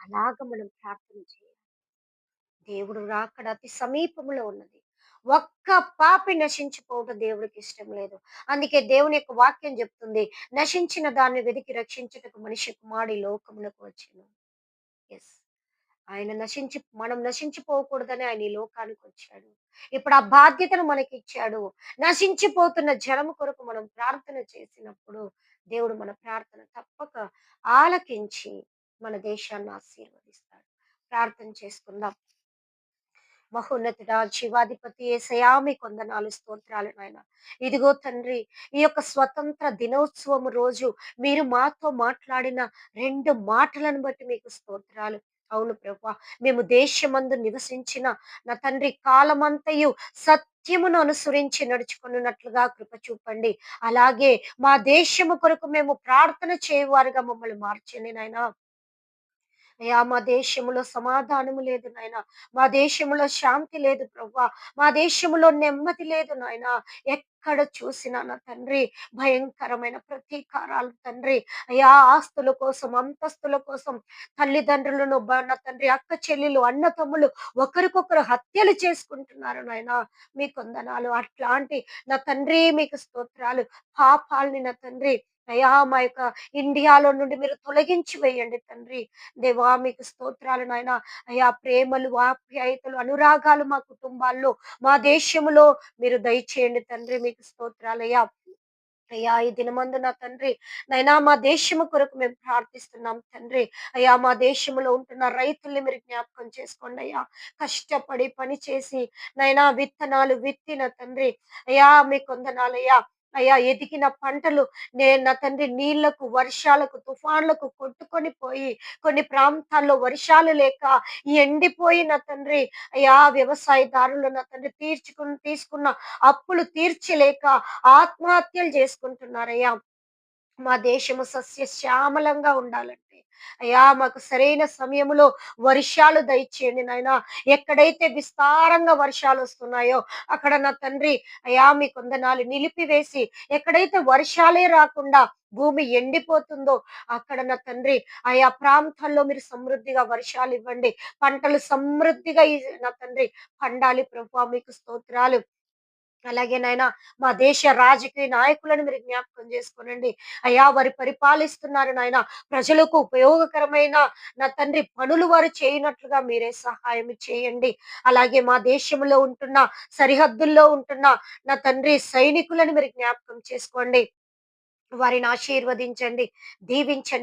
అలాగ మనం ప్రార్థన చేయాలి. దేవుడు రాకడ అతి సమీపంలో ఉన్నది. ఒక్క పాపి నశించిపోవడం దేవుడికి ఇష్టం లేదు. అందుకే దేవుని యొక్క వాక్యం చెప్తుంది. నశించిన దాన్ని వెదికి రక్షించుటకు మనిషి కుమారుడు ఈ లోకమునకు వచ్చెను. యెస్. మనం నశించిపోకూడదని ఆయన ఈ లోకానికొచ్చాడు. ఇప్పుడు ఆ బాధ్యతను మనకిచ్చాడు. నశించిపోతున్న జనం కొరకు మనం ప్రార్థన చేసినప్పుడు, దేవుడు మన ప్రార్థన తప్పక ఆలకించి మన దేశాన్ని ఆశీర్వదిస్తాడు. ప్రార్థన చేసుకుందాం. మహోన్నతుడా, జీవాధిపతి యేసయ్యా మీకు వందనాలు, స్తోత్రాలు నాయన. ఇదిగో తండ్రి, ఈ యొక్క స్వతంత్ర దినోత్సవం రోజు మీరు మాతో మాట్లాడిన 2 మాటలను బట్టి మీకు స్తోత్రాలు. అవును ప్రభువా, మేము దేశమందు నివసించిన నా తండ్రి కాలమంతయు సత్యమును అనుసరించి నడుచుకొనున్నట్లుగా కృప చూపండి. అలాగే మా దేశము కొరకు మేము ప్రార్థన చేయువారుగా మమ్మల్ని మార్చండి నాయనా. అయ్యా, మా దేశంలో సమాధానము లేదు నాయనా. మా దేశంలో శాంతి లేదు ప్రభువా. మా దేశంలో నెమ్మది లేదు నాయనా. ఎక్కడ చూసినా నా తండ్రి భయంకరమైన ప్రతీకారాలు తండ్రి. అయ్యా, ఆస్తుల కోసం, అంతస్తుల కోసం తల్లిదండ్రులను నా తండ్రి అక్క చెల్లెలు, అన్న తమ్ములు ఒకరికొకరు హత్యలు చేసుకుంటున్నారు నాయనా. మీకు వందనాలు. అట్లాంటి నా తండ్రి మీకు స్తోత్రాలు. పాపాల్ని నా తండ్రి అయ్యా, మా యొక్క ఇండియాలో నుండి మీరు తొలగించి వేయండి తండ్రి. దేవా మీకు స్తోత్రాలు నాయన. అయ్యా, ప్రేమలు, ఆప్యాయతలు, అనురాగాలు మా కుటుంబాల్లో, మా దేశంలో మీరు దయచేయండి తండ్రి. మీకు స్తోత్రాలయ్యా. అయ్యా, ఈ దినమందు నా తండ్రి నైనా మా దేశము కొరకు మేము ప్రార్థిస్తున్నాం తండ్రి. అయ్యా, మా దేశంలో ఉంటున్న రైతుల్ని మీరు జ్ఞాపకం చేసుకోండి అయ్యా. కష్టపడి పని చేసి నైనా విత్తనాలు విత్తిన తండ్రి అయ్యా మీకు వందనాలయ్యా. అయ్యా, ఎదిగిన పంటలు నా తండ్రి నీళ్లకు, వర్షాలకు, తుఫాన్లకు కొట్టుకొని పోయి కొన్ని ప్రాంతాల్లో వర్షాలు లేక ఎండిపోయిన తండ్రి అయ్యా, వ్యవసాయదారులు నా తండ్రి తీసుకున్న అప్పులు తీర్చలేక ఆత్మహత్యలు చేసుకుంటున్నారయ్యా. మా దేశము సస్యశ్యామలంగా ఉండాలంటే అయ్యా, మాకు సరైన సమయంలో వర్షాలు దయచేయండి నాయనా. ఎక్కడైతే విస్తారంగా వర్షాలు వస్తున్నాయో అక్కడ నా తండ్రి అయ్యా మీ కొందనాలు నిలిపివేసి, ఎక్కడైతే వర్షాలే రాకుండా భూమి ఎండిపోతుందో అక్కడ నా తండ్రి ఆయా ప్రాంతాల్లో మీరు సమృద్ధిగా వర్షాలు ఇవ్వండి. పంటలు సమృద్ధిగా నా తండ్రి పండాలి ప్రభువా. మీకు స్తోత్రాలు. అలాగే నాయనా, మా దేశ రాజకీయ నాయకులను మీరు జ్ఞాపకం చేసుకోనండి. అయ్యా, వారు పరిపాలిస్తున్నారు నాయన. ప్రజలకు ఉపయోగకరమైన నా తండ్రి పనులు వారు చేయనట్లుగా మీరే సహాయం చేయండి. అలాగే మా దేశంలో ఉంటున్న సరిహద్దుల్లో ఉంటున్న నా తండ్రి సైనికులను మీరు జ్ఞాపకం చేసుకోండి. వారిని ఆశీర్వదించండి, దీవించండి.